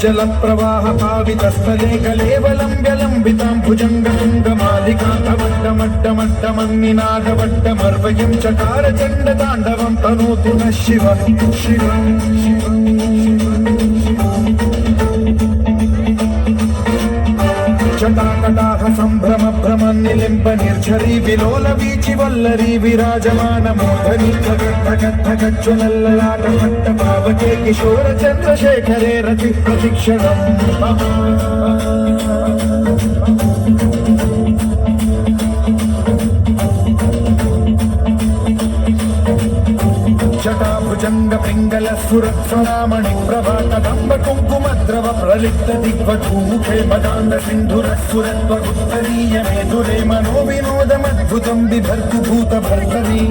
जल प्रवाह पावितस्थले कलेवलम्ब्यलम्बितां भुजङ्गतुङ्गमालिकान्तवड्डमड्डमड्डमन्निनादवड्डमर्वयं चकार चण्डताण्डवं तनोतु नः शिवं शिवं जटाकटाह सम्भ्रम भ्रमन्निलिम्ब निर्झरी विलोल वीचि वल्लरी विराजमान मोदनी धगद्धगज्ज्वलल्ललाट भट्ट पावके किशोर चन्द्रशेखरे रति प्रतिक्षणम् जटाभुजंग पिंगल सुरत्सरामणि प्रभातदंब कुंकुमद्रव प्रलिप्त दिग्वधूमुखे मदान्ध सिन्धुरस्फुरत्वगुत्तरीय मेधुरे मनोविनोदमद्भुतं बिभर्तु भूतभर्तरी